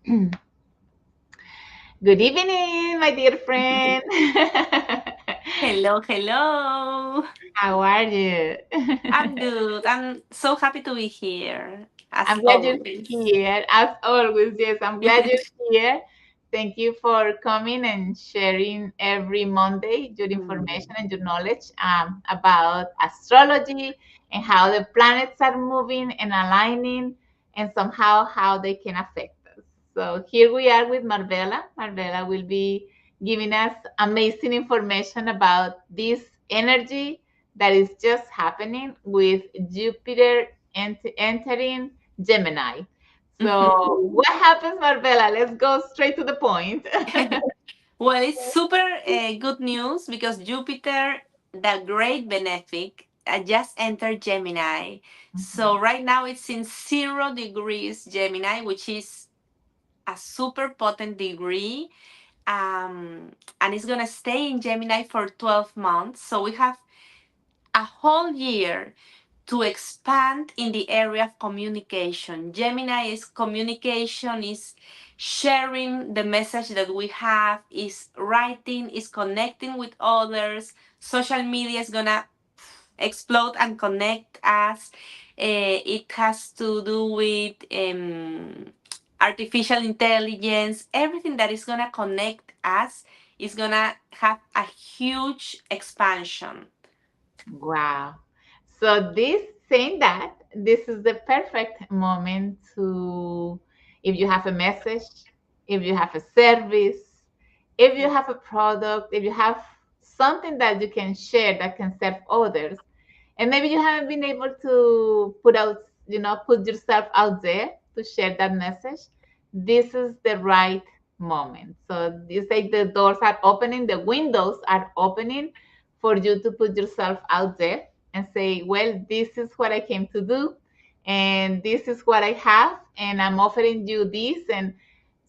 Good evening, my dear friend. Hello, hello. How are you? I'm good. I'm so happy to be here, as I'm glad you're always. here. As always, yes, I'm glad you're here. Thank you for coming and sharing every Monday your information Mm. and your knowledge about astrology and how the planets are moving and aligning and somehow how they can affect us. So here we are with Marvela. Marvela will be giving us amazing information about this energy that is just happening with Jupiter entering Gemini. Mhm. So, what happens, Marvela? Let's go straight to the point. Well, it's super good news because Jupiter, the great benefic, just entered Gemini. So Mhm. right now it's in 0 degrees Gemini, which is a super potent degree. And it's gonna stay in Gemini for 12 months. So we have a whole year to expand in the area of communication. Gemini is communication, is sharing the message that we have, is writing, is connecting with others. Social media is gonna explode and connect us. It has to do with artificial intelligence. Everything that is gonna connect us is gonna have a huge expansion. Wow. So, this saying that this is the perfect moment to, if you have a message, if you have a service, if you have a product, if you have something that you can share that can serve others, and maybe you haven't been able to put yourself out there to share that message, this is the right moment. So you say the doors are opening, the windows are opening for you to put yourself out there and say, well, this is what I came to do, and this is what I have, and I'm offering you this, and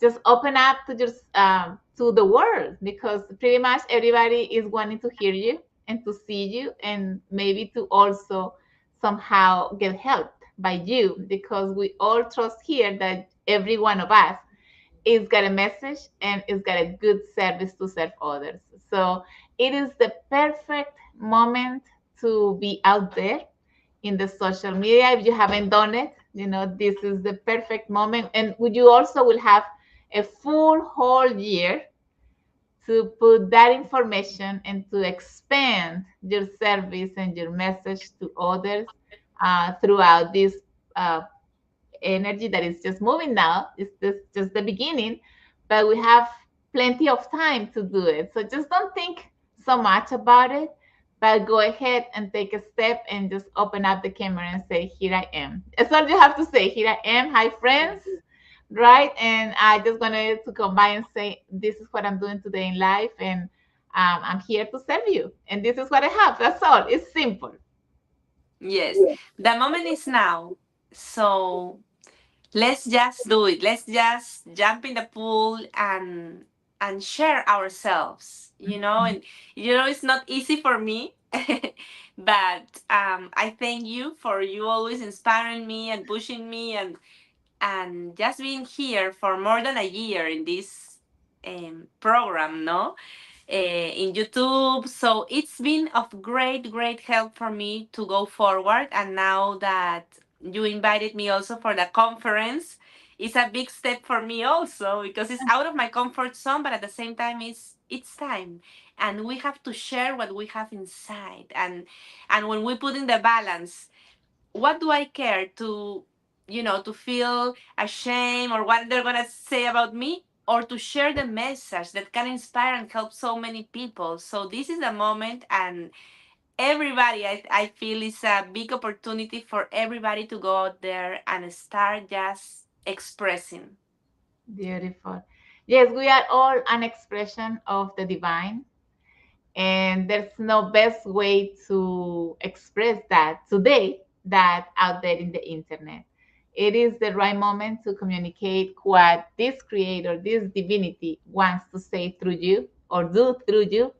just open up to the world, because pretty much everybody is wanting to hear you and to see you, and maybe to also somehow get helped by you, because we all trust here that every one of us is got a message and is got a good service to serve others. So it is the perfect moment to be out there in the social media. If you haven't done it, this is the perfect moment, and you also will have a full whole year to put that information and to expand your service and your message to others throughout this uh, energy that is just moving now. It's just the beginning, but we have plenty of time to do it. So just don't think so much about it, but go ahead and take a step and just open up the camera and say, here I am. That's all you have to say. Here I am. Hi, friends. Right? And I just wanted to come by and say, this is what I'm doing today in life, and I'm here to serve you. And this is what I have. That's all. It's simple. Yes, the moment is now. So let's just do it. Let's just jump in the pool and share ourselves. And it's not easy for me, but I thank you for you always inspiring me and pushing me and just being here for more than a year in this program, no? In YouTube. So it's been of great, great help for me to go forward. And now that you invited me also for the conference, it's a big step for me also because it's out of my comfort zone, but at the same time, it's time, and we have to share what we have inside. And when we put in the balance, what do I care to feel ashamed or what they're gonna say about me, or to share the message that can inspire and help so many people. So this is the moment, and everybody, I feel is a big opportunity for everybody to go out there and start just expressing. Beautiful. Yes, we are all an expression of the divine, and there's no best way to express that today that out there in the internet. It is the right moment to communicate what this creator, this divinity wants to say through you or do through you.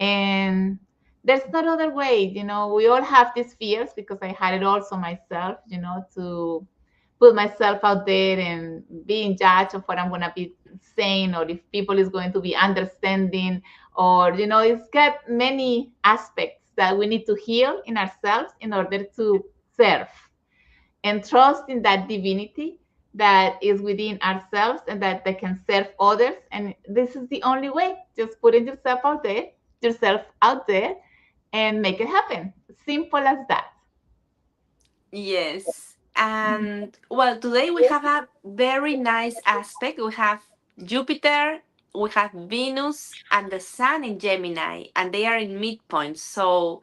And there's no other way. We all have these fears, because I had it also myself, to put myself out there and be in judge of what I'm gonna be saying, or if people is going to be understanding, or it's got many aspects that we need to heal in ourselves in order to serve and trust in that divinity that is within ourselves and that they can serve others. And this is the only way. Just putting yourself out there, and make it happen. Simple as that. Yes. And well, today we have a very nice aspect. We have Jupiter, we have Venus, and the Sun in Gemini, and they are in midpoint. So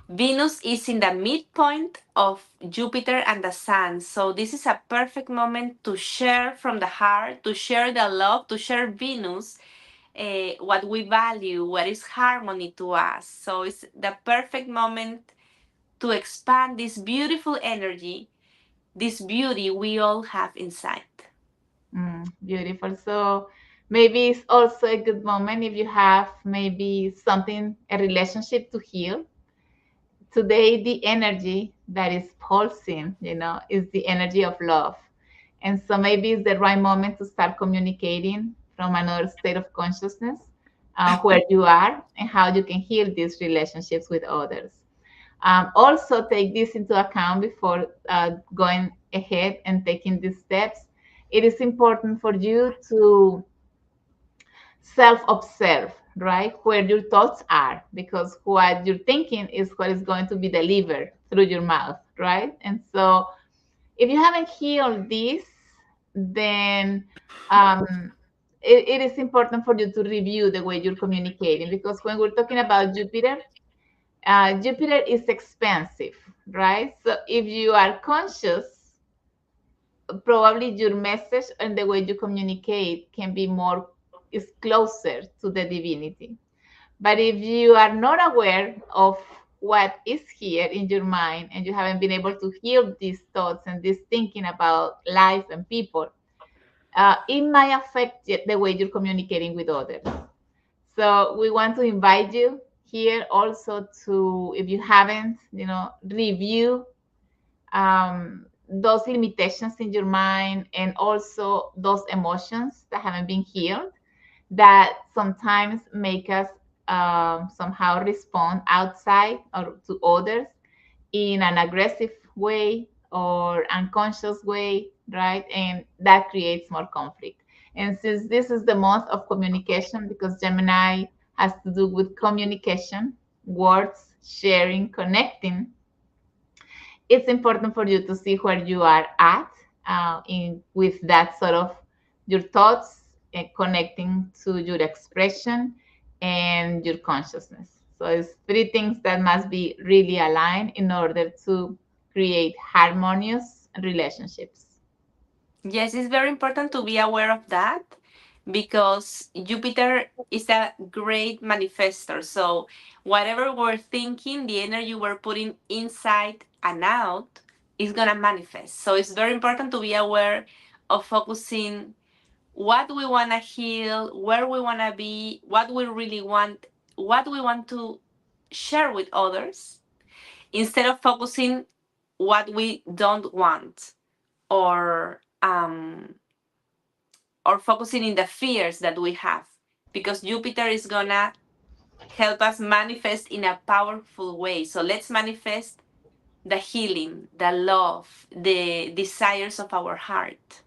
Venus is in the midpoint of Jupiter and the Sun. So this is a perfect moment to share from the heart, to share the love, to share Venus, what we value, what is harmony to us. So it's the perfect moment to expand this beautiful energy, this beauty we all have inside. Beautiful. So maybe it's also a good moment if you have maybe something, a relationship to heal. Today, the energy that is pulsing, is the energy of love. And so maybe it's the right moment to start communicating from another state of consciousness, where you are and how you can heal these relationships with others. Also, take this into account before going ahead and taking these steps. It is important for you to self observe, right? Where your thoughts are, because what you're thinking is what is going to be delivered through your mouth, right? And so, if you haven't healed this, then um, it is important for you to review the way you're communicating, because when we're talking about Jupiter, Jupiter is expansive, right? So if you are conscious, probably your message and the way you communicate can be more, is closer to the divinity. But if you are not aware of what is here in your mind, and you haven't been able to heal these thoughts and this thinking about life and people, it might affect the way you're communicating with others. So we want to invite you here also to, if you haven't, review those limitations in your mind, and also those emotions that haven't been healed, that sometimes make us somehow respond outside or to others in an aggressive way or unconscious way, right? And that creates more conflict. And since this is the month of communication, because Gemini has to do with communication, words, sharing, connecting, it's important for you to see where you are at, in with that sort of your thoughts, and connecting to your expression and your consciousness. So it's three things that must be really aligned in order to create harmonious relationships. Yes, it's very important to be aware of that because Jupiter is a great manifester. So, whatever we're thinking, the energy we're putting inside and out is going to manifest. So, it's very important to be aware of focusing what we want to heal, where we want to be, what we really want, what we want to share with others, instead of focusing what we don't want, or focusing in the fears that we have, because Jupiter is gonna help us manifest in a powerful way. So let's manifest the healing, the love, the desires of our heart.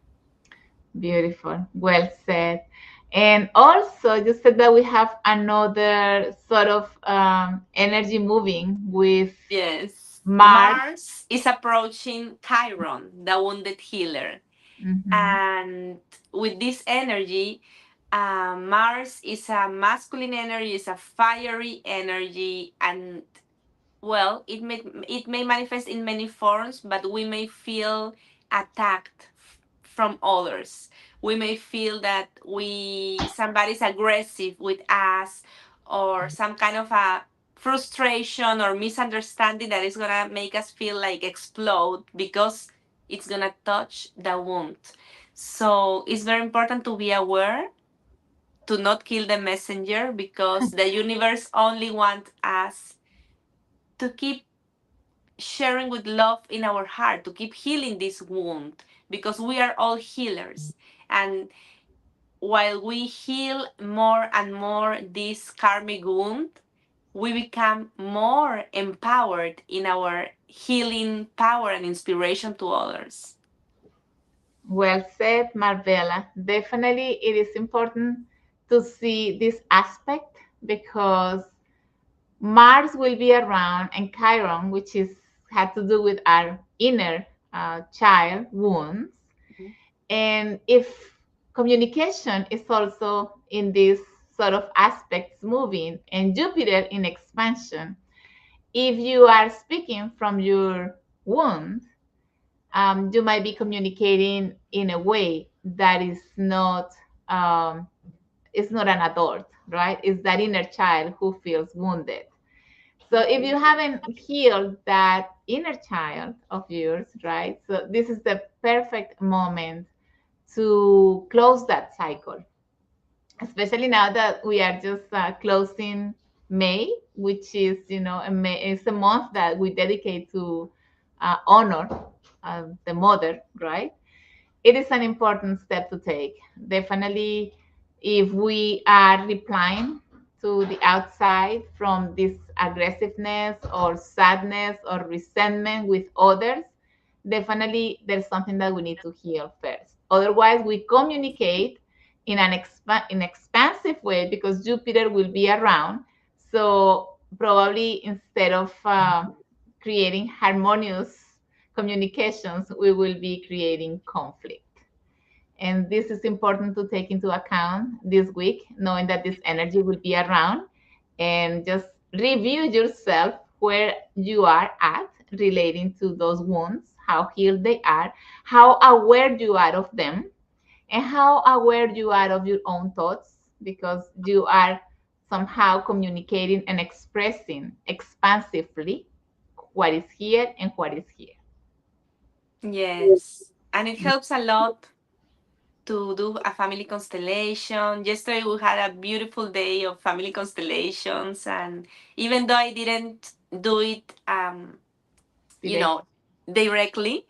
Beautiful. Well said. And also, you said that we have another sort of energy moving with Yes. Mars. Mars is approaching Chiron, the wounded healer. Mhm. And with this energy, Mars is a masculine energy, is a fiery energy, and well, it may manifest in many forms, but we may feel attacked from others. We may feel that we somebody's aggressive with us, or some kind of a frustration or misunderstanding that is gonna make us feel like explode because it's gonna touch the wound. So it's very important to be aware to not kill the messenger, because the universe only wants us to keep sharing with love in our heart, to keep healing this wound, because we are all healers. And while we heal more and more this karmic wound, we become more empowered in our healing power and inspiration to others. Well said, Marvella. Definitely, it is important to see this aspect because Mars will be around, and Chiron, which is had to do with our inner child wounds. And if communication is also in these sort of aspects moving, and Jupiter in expansion, if you are speaking from your wound, you might be communicating in a way that um, is not an adult, right? It's that inner child who feels wounded. So if you haven't healed that inner child of yours, right? So this is the perfect moment to close that cycle, especially now that we are just closing May, which is, it's a month that we dedicate to honor the mother, right? It is an important step to take. Definitely, if we are replying to the outside from this aggressiveness or sadness or resentment with others, definitely there's something that we need to heal first. Otherwise, we communicate in an expansive way because Jupiter will be around. So probably instead of creating harmonious communications, we will be creating conflict. And this is important to take into account this week, knowing that this energy will be around, and just review yourself where you are at relating to those wounds, how healed they are, how aware you are of them, and how aware you are of your own thoughts, because you are somehow communicating and expressing expansively what is here and what is here. Yes. And it helps a lot to do a family constellation. Yesterday we had a beautiful day of family constellations, and even though I didn't do it, you Direct. know, directly,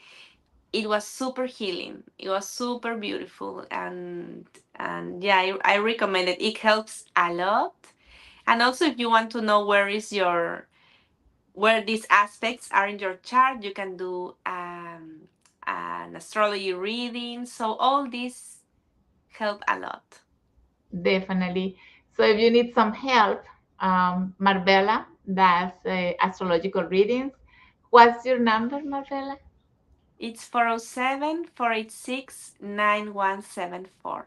it was super healing. It was super beautiful, and yeah, I recommend it. It helps a lot. And also, if you want to know where these aspects are in your chart, you can do an astrology reading. So all these help a lot. Definitely. So if you need some help, Marvella, that's astrological readings. What's your number, Marvella? It's 407-486-9174.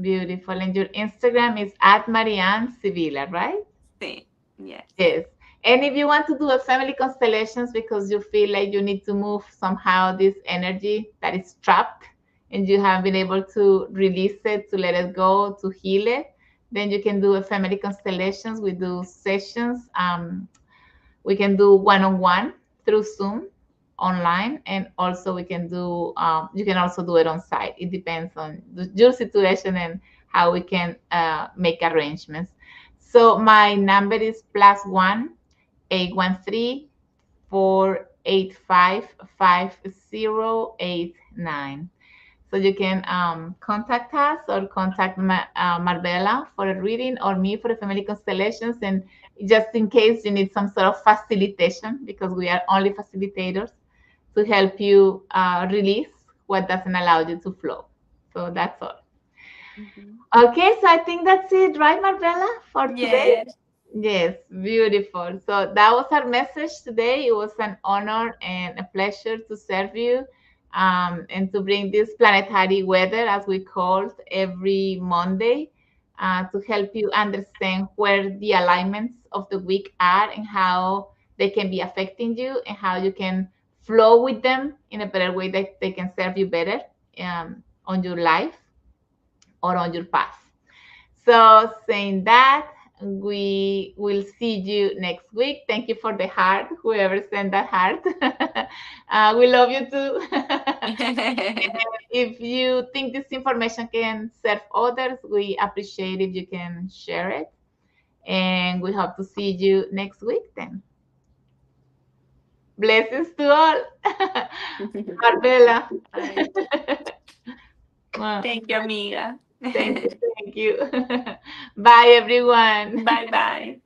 Beautiful. And your Instagram is at Marianne Sevilla, right? Sí, yes. Yes. And if you want to do a family constellations because you feel like you need to move somehow this energy that is trapped and you haven't been able to release it, to let it go, to heal it, then you can do a family constellations. We do sessions. We can do one-on-one through Zoom online, and also we can do you can also do it on site. It depends on your situation and how we can make arrangements. So my number is +1 813 485 5089. So you can contact us or contact Marbella for a reading or me for the family constellations. And just in case you need some sort of facilitation, because we are only facilitators, to help you release what doesn't allow you to flow. So that's all. Mhm. Okay, so I think that's it, right, Marbella, for today? Yes. Yes, beautiful. So that was our message today. It was an honor and a pleasure to serve you, and to bring this planetary weather, as we call it, every Monday, to help you understand where the alignments of the week are and how they can be affecting you and how you can flow with them in a better way that they can serve you better on your life or on your path. So, saying that, we will see you next week. Thank you for the heart, whoever sent that heart. We love you too. If you think this information can serve others, we appreciate if you can share it. And we hope to see you next week then. Blessings to all. Marbella. Bye. Well, Thank you, amiga. thank you, thank you. Bye, everyone. Bye bye.